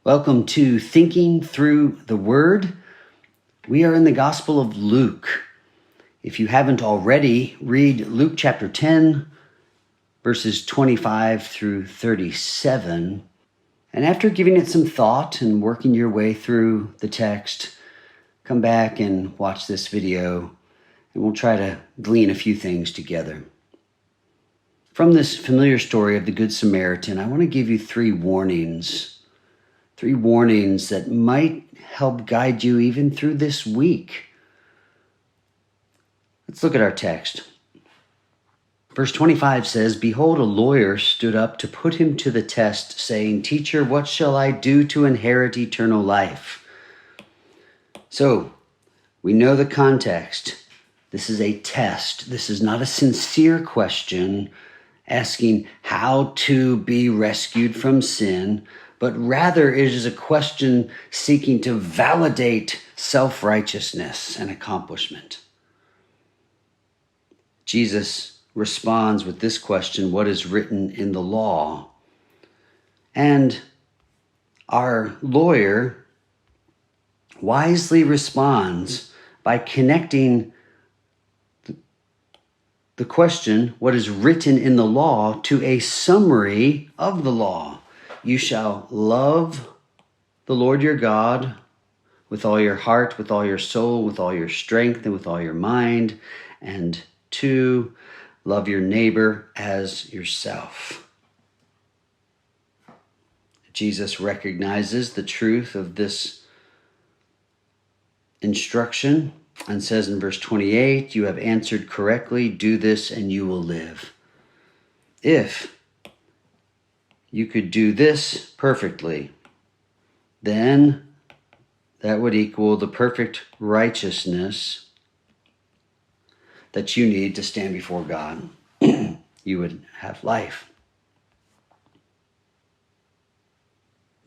Welcome to Thinking Through the Word. We are in the Gospel of Luke. If you haven't already, read Luke chapter 10, verses 25 through 37. And after giving it some thought and working your way through the text, come back and watch this video, and we'll try to glean a few things together. From this familiar story of the Good Samaritan, I want to give you three warnings that might help guide you even through this week. Let's look at our text. Verse 25 says, "Behold, a lawyer stood up to put him to the test, saying, 'Teacher, what shall I do to inherit eternal life?'" So, we know the context. This is a test. This is not a sincere question asking how to be rescued from sin, but rather it is a question seeking to validate self-righteousness and accomplishment. Jesus responds with this question, what is written in the law? And our lawyer wisely responds by connecting the question, what is written in the law, to a summary of the law. You shall love the Lord your God with all your heart, with all your soul, with all your strength, and with all your mind. And 2, love your neighbor as yourself. Jesus recognizes the truth of this instruction and says in verse 28, "You have answered correctly. Do this and you will live." If you could do this perfectly, then that would equal the perfect righteousness that you need to stand before God. You would have life.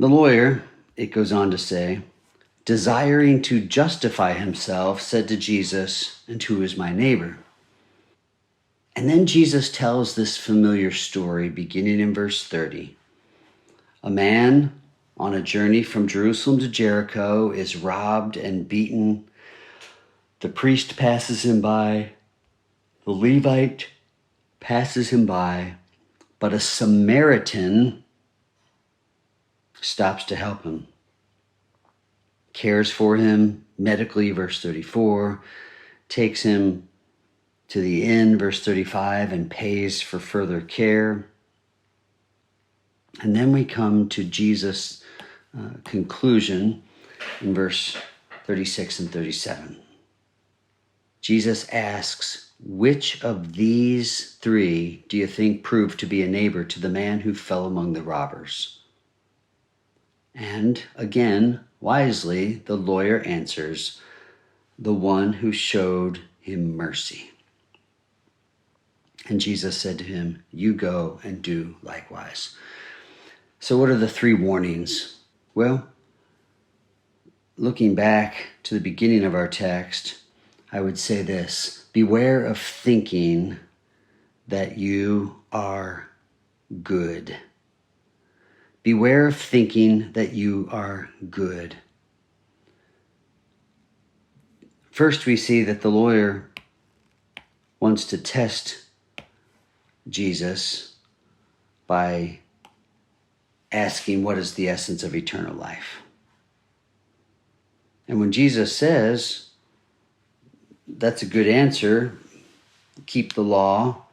The lawyer, it goes on to say, desiring to justify himself, said to Jesus, "And who is my neighbor?" And then Jesus tells this familiar story beginning in verse 30. A man on a journey from Jerusalem to Jericho is robbed and beaten. The priest passes him by. The Levite passes him by. But a Samaritan stops to help him. Cares for him medically, verse 34. Takes him to the inn, verse 35, and pays for further care. And then we come to Jesus' conclusion in verse 36 and 37. Jesus asks, "Which of these three do you think proved to be a neighbor to the man who fell among the robbers?" And again, wisely, the lawyer answers, "The one who showed him mercy." And Jesus said to him, "You go and do likewise." So what are the three warnings? Well, looking back to the beginning of our text, I would say this: beware of thinking that you are good. Beware of thinking that you are good. First, we see that the lawyer wants to test Jesus by asking, what is the essence of eternal life? And when Jesus says, that's a good answer, keep the law,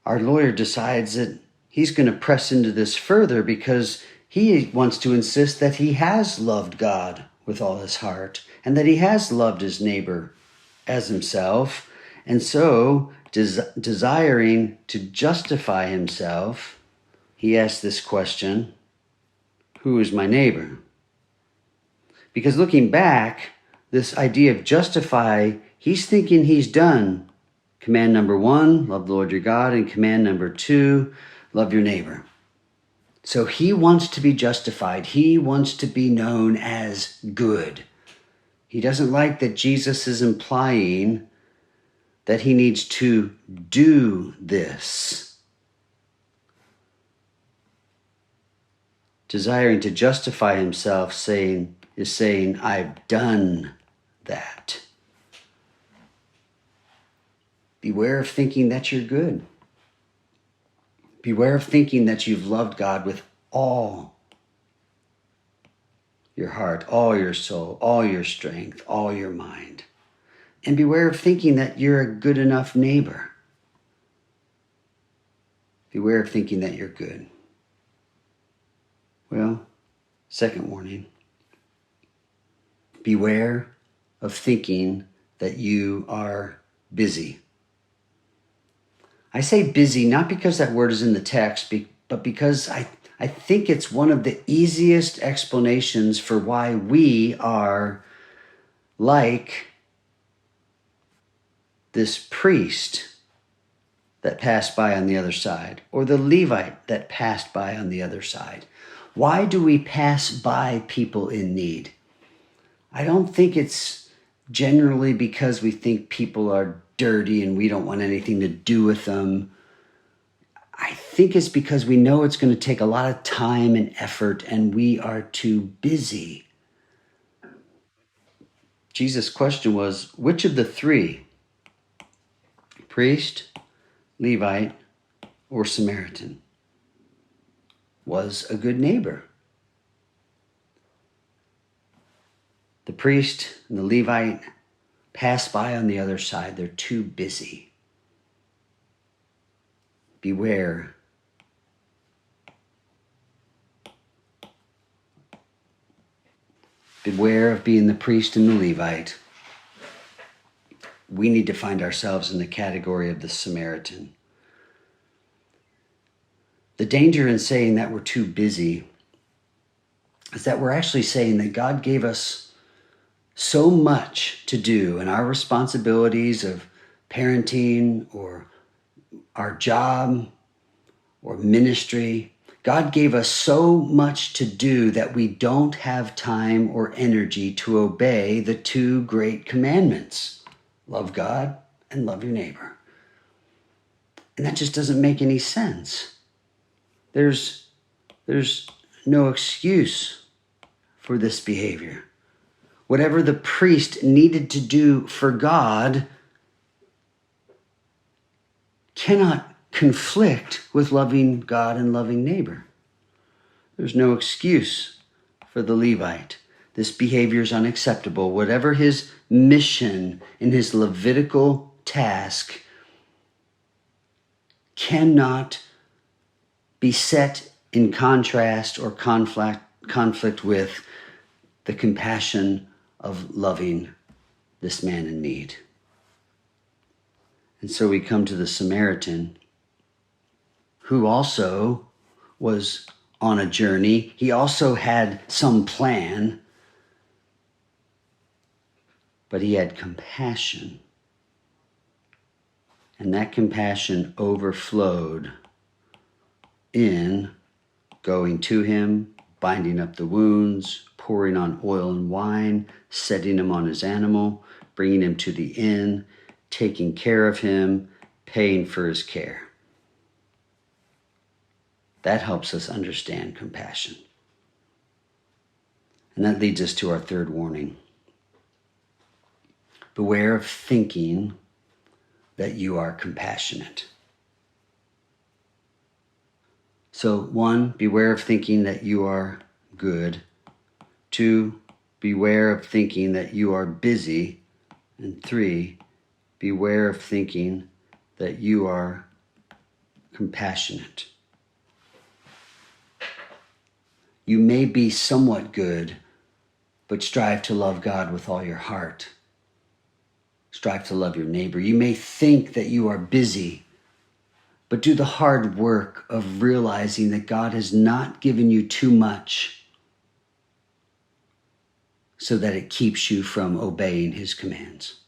our lawyer decides that he's going to press into this further because he wants to insist that he has loved God with all his heart and that he has loved his neighbor as himself. And so, desiring to justify himself, he asks this question, who is my neighbor? Because looking back, this idea of justify, he's thinking he's done. Command number 1, love the Lord your God, and command number 2, love your neighbor. So he wants to be justified. He wants to be known as good. He doesn't like that Jesus is implying that he needs to do this. desiring to justify himself, saying, I've done that. Beware of thinking that you're good. Beware of thinking that you've loved God with all your heart, all your soul, all your strength, all your mind. And beware of thinking that you're a good enough neighbor. Beware of thinking that you're good. Well, second warning. Beware of thinking that you are busy. I say busy not because that word is in the text, but because I think it's one of the easiest explanations for why we are like this priest that passed by on the other side, or the Levite that passed by on the other side. Why do we pass by people in need? I don't think it's generally because we think people are dirty and we don't want anything to do with them. I think it's because we know it's going to take a lot of time and effort and we are too busy. Jesus' question was, which of the three, priest, Levite, or Samaritan, was a good neighbor? The priest and the Levite pass by on the other side. They're too busy. Beware. Beware of being the priest and the Levite. We need to find ourselves in the category of the Samaritan. The danger in saying that we're too busy is that we're actually saying that God gave us so much to do in our responsibilities of parenting or our job or ministry. God gave us so much to do that we don't have time or energy to obey the two great commandments. Love God and love your neighbor. And that just doesn't make any sense. There's no excuse for this behavior. Whatever the priest needed to do for God cannot conflict with loving God and loving neighbor. There's no excuse for the Levite. This behavior is unacceptable. Whatever his mission in his Levitical task cannot be set in contrast or conflict with the compassion of loving this man in need. And so we come to the Samaritan, who also was on a journey. He also had some plan, but he had compassion. And that compassion overflowed in going to him, binding up the wounds, pouring on oil and wine, setting him on his animal, bringing him to the inn, taking care of him, paying for his care. That helps us understand compassion. And that leads us to our third warning. Beware of thinking that you are compassionate. So 1, beware of thinking that you are good. 2, beware of thinking that you are busy. And 3, beware of thinking that you are compassionate. You may be somewhat good, but strive to love God with all your heart. Strive to love your neighbor. You may think that you are busy, but do the hard work of realizing that God has not given you too much so that it keeps you from obeying his commands.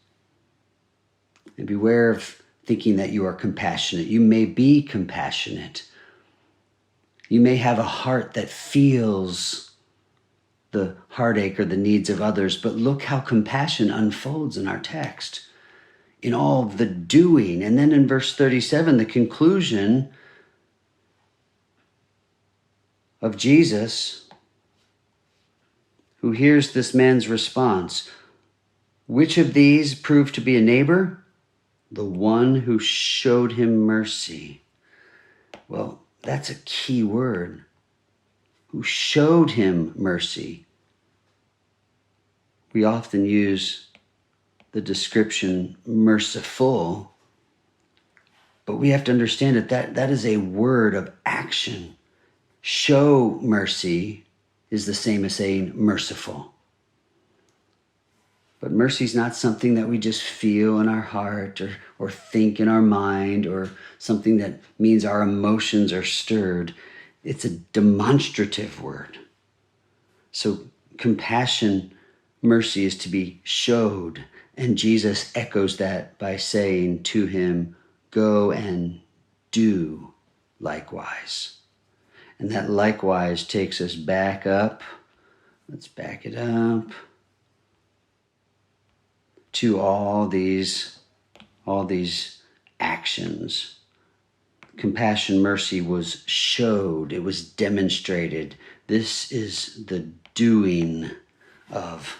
And beware of thinking that you are compassionate. You may be compassionate. You may have a heart that feels the heartache or the needs of others, but look how compassion unfolds in our text. In all the doing. And then in verse 37, the conclusion of Jesus, who hears this man's response. Which of these proved to be a neighbor? The one who showed him mercy. Well, that's a key word. Who showed him mercy. We often use the description merciful, but we have to understand that is a word of action. Show mercy is the same as saying merciful. But mercy is not something that we just feel in our heart or think in our mind or something that means our emotions are stirred. It's a demonstrative word. So compassion, mercy is to be showed. And Jesus echoes that by saying to him, go and do likewise. And that likewise takes us back up. Let's back it up to all these actions. Compassion, mercy was showed. It was demonstrated. This is the doing of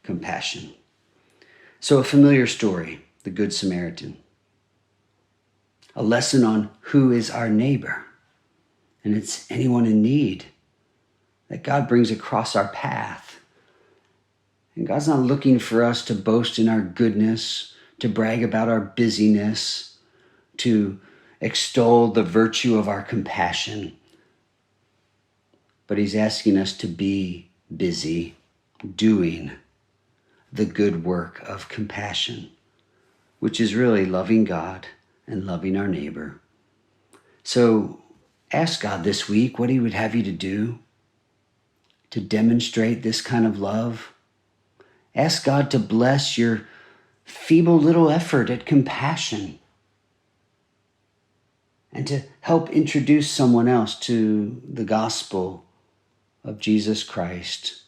compassion. So a familiar story, the Good Samaritan. A lesson on who is our neighbor. And it's anyone in need that God brings across our path. And God's not looking for us to boast in our goodness, to brag about our busyness, to extol the virtue of our compassion. But he's asking us to be busy doing the good work of compassion, which is really loving God and loving our neighbor. So ask God this week what he would have you to do to demonstrate this kind of love. Ask God to bless your feeble little effort at compassion and to help introduce someone else to the gospel of Jesus Christ,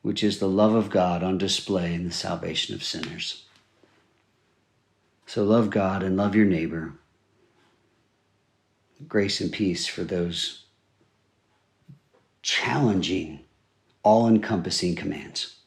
which is the love of God on display in the salvation of sinners. So love God and love your neighbor. Grace and peace for those challenging, all-encompassing commands.